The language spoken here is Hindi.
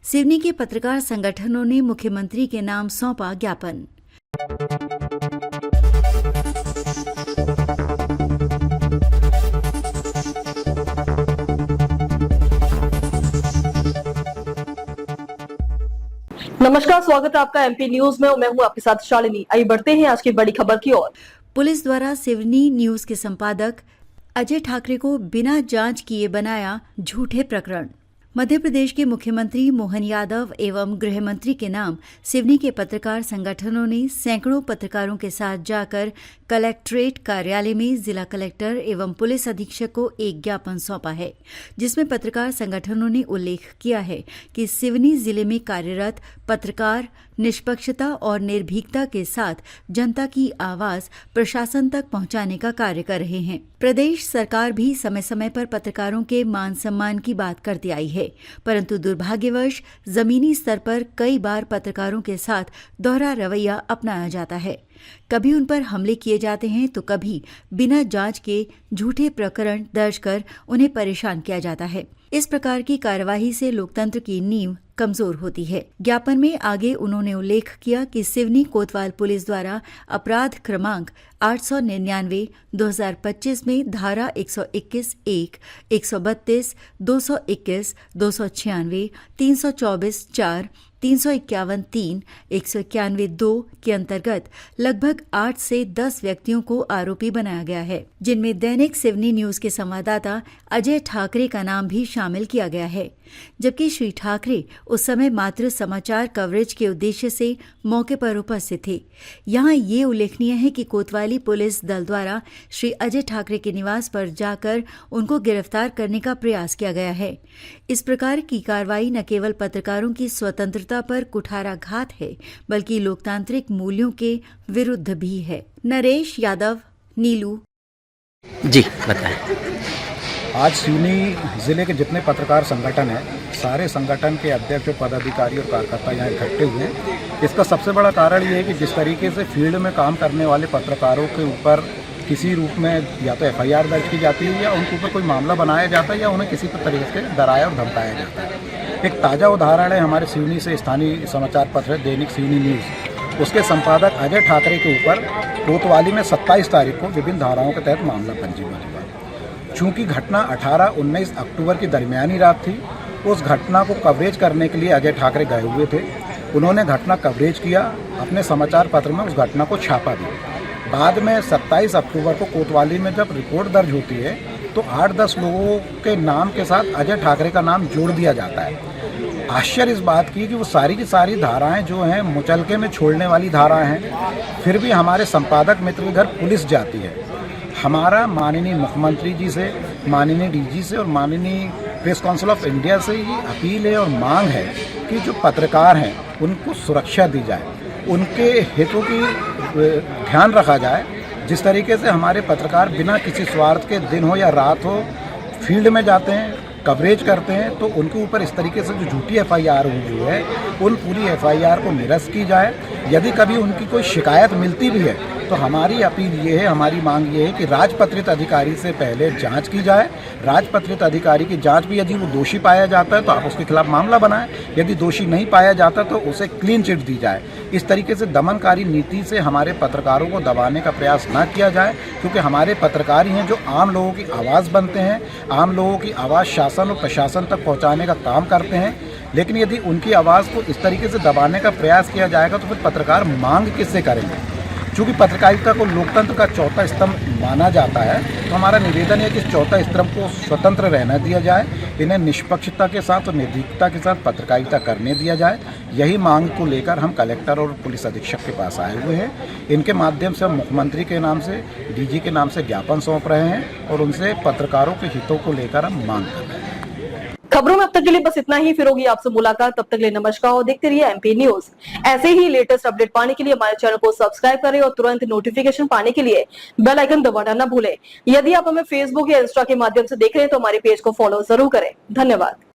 सिवनी के पत्रकार संगठनों ने मुख्यमंत्री के नाम सौंपा ज्ञापन। नमस्कार, स्वागत है आपका एमपी न्यूज में और मैं हूं आपके साथ शालिनी। आइए बढ़ते हैं आज की बड़ी खबर की ओर। पुलिस द्वारा सिवनी न्यूज के संपादक अजय ठाकरे को बिना जांच किए बनाया झूठे प्रकरण। मध्य प्रदेश के मुख्यमंत्री मोहन यादव एवं गृह मंत्री के नाम सिवनी के पत्रकार संगठनों ने सैकड़ों पत्रकारों के साथ जाकर कलेक्ट्रेट कार्यालय में जिला कलेक्टर एवं पुलिस अधीक्षक को एक ज्ञापन सौंपा है, जिसमें पत्रकार संगठनों ने उल्लेख किया है कि सिवनी जिले में कार्यरत पत्रकार निष्पक्षता और निर्भीकता के साथ जनता की आवाज प्रशासन तक पहुंचाने का कार्य कर रहे हैं। प्रदेश सरकार भी समय समय पर पत्रकारों के मान सम्मान की बात करती आई है, परंतु दुर्भाग्यवश जमीनी स्तर पर कई बार पत्रकारों के साथ दोहरा रवैया अपनाया जाता है। कभी उन पर हमले किए जाते हैं तो कभी बिना जांच के झूठे प्रकरण दर्ज कर उन्हें परेशान किया जाता है। इस प्रकार की कार्यवाही से लोकतंत्र की नींव कमजोर होती है। ज्ञापन में आगे उन्होंने उल्लेख किया कि सिवनी कोतवाल पुलिस द्वारा अपराध क्रमांक 899/2025 में धारा 121(1), 132, 221, 296, 324(4), 351(3), 191(2) के अंतर्गत लगभग 8 से 10 व्यक्तियों को आरोपी बनाया गया है, जिनमें दैनिक सिवनी न्यूज के संवाददाता अजय ठाकरे का नाम भी शामिल किया गया है। जबकि श्री ठाकरे उस समय मात्र समाचार कवरेज के उद्देश्य से मौके पर उपस्थित थे। यहाँ ये उल्लेखनीय है कि कोतवाली पुलिस दल द्वारा श्री अजय ठाकरे के निवास पर जाकर उनको गिरफ्तार करने का प्रयास किया गया है। इस प्रकार की कार्रवाई न केवल पत्रकारों की स्वतंत्रता पर कुठाराघात है, बल्कि लोकतांत्रिक मूल्यों के विरुद्ध भी है। नरेश यादव, नीलू जी बताएं। आज सिवनी ज़िले के जितने पत्रकार संगठन हैं, सारे संगठन के अध्यक्ष, पदाधिकारी और कार्यकर्ता यहाँ इकट्ठे हुए हैं। इसका सबसे बड़ा कारण ये है कि जिस तरीके से फील्ड में काम करने वाले पत्रकारों के ऊपर किसी रूप में या तो एफआईआर दर्ज की जाती है या उनके ऊपर कोई मामला बनाया जाता है या उन्हें किसी तरीके से डराया और धमकाया जाता है। एक ताज़ा उदाहरण है हमारे सिवनी से स्थानीय समाचार पत्र है दैनिक सिवनी न्यूज़। उसके संपादक अजय ठाकरे के ऊपर कोतवाली में 27 तारीख को विभिन्न धाराओं के तहत मामला पंजीबद्ध हुआ। चूँकि घटना 18-19 अक्टूबर की दरमियानी रात थी, उस घटना को कवरेज करने के लिए अजय ठाकरे गए हुए थे। उन्होंने घटना कवरेज किया, अपने समाचार पत्र में उस घटना को छापा भी। बाद में 27 अक्टूबर को कोतवाली में जब रिपोर्ट दर्ज होती है तो 8-10 लोगों के नाम के साथ अजय ठाकरे का नाम जोड़ दिया जाता है। आश्चर्य इस बात की कि वो सारी की सारी धाराएं जो हैं मुचलके में छोड़ने वाली धाराएं हैं। फिर भी हमारे संपादक मित्र के घर पुलिस जाती है। हमारा माननीय मुख्यमंत्री जी से, माननीय डीजी से और माननीय प्रेस काउंसिल ऑफ इंडिया से ये अपील है और मांग है कि जो पत्रकार हैं उनको सुरक्षा दी जाए, उनके हितों की ध्यान रखा जाए। जिस तरीके से हमारे पत्रकार बिना किसी स्वार्थ के दिन हो या रात हो फील्ड में जाते हैं, कवरेज करते हैं, तो उनके ऊपर इस तरीके से जो झूठी एफआईआर हुई है उन पूरी एफआईआर को निरस्त की जाए। यदि कभी उनकी कोई शिकायत मिलती भी है तो हमारी अपील ये है, हमारी मांग ये है कि राजपत्रित अधिकारी से पहले जांच की जाए। राजपत्रित अधिकारी की जांच भी यदि वो दोषी पाया जाता है तो आप उसके खिलाफ मामला बनाएं, यदि दोषी नहीं पाया जाता तो उसे क्लीन चिट दी जाए। इस तरीके से दमनकारी नीति से हमारे पत्रकारों को दबाने का प्रयास ना किया जाए, क्योंकि हमारे पत्रकार ही हैं जो आम लोगों की आवाज़ बनते हैं, आम लोगों की आवाज़ शासन और प्रशासन तक पहुँचाने का काम करते हैं। लेकिन यदि उनकी आवाज़ को इस तरीके से दबाने का प्रयास किया जाएगा तो फिर पत्रकार मांग किससे करेंगे। चूँकि पत्रकारिता को लोकतंत्र का चौथा स्तंभ माना जाता है, तो हमारा निवेदन है कि इस चौथा स्तंभ को स्वतंत्र रहने दिया जाए, इन्हें निष्पक्षता के साथ और निर्भीकता के साथ पत्रकारिता करने दिया जाए। यही मांग को लेकर हम कलेक्टर और पुलिस अधीक्षक के पास आए हुए हैं। इनके माध्यम से हम मुख्यमंत्री के नाम से, डीजी के नाम से ज्ञापन सौंप रहे हैं और उनसे पत्रकारों के हितों को लेकर हम मांग कर रहे हैं। खबरों में अब तक के लिए बस इतना ही। फिर होगी आपसे मुलाकात, तब तक के लिए नमस्कार और देखते रहिए एमपी न्यूज। ऐसे ही लेटेस्ट अपडेट पाने के लिए हमारे चैनल को सब्सक्राइब करें और तुरंत नोटिफिकेशन पाने के लिए बेल आइकन दबाना न भूलें। यदि आप हमें फेसबुक या इंस्टा के माध्यम से देख रहे हैं तो हमारे पेज को फॉलो जरूर करें। धन्यवाद।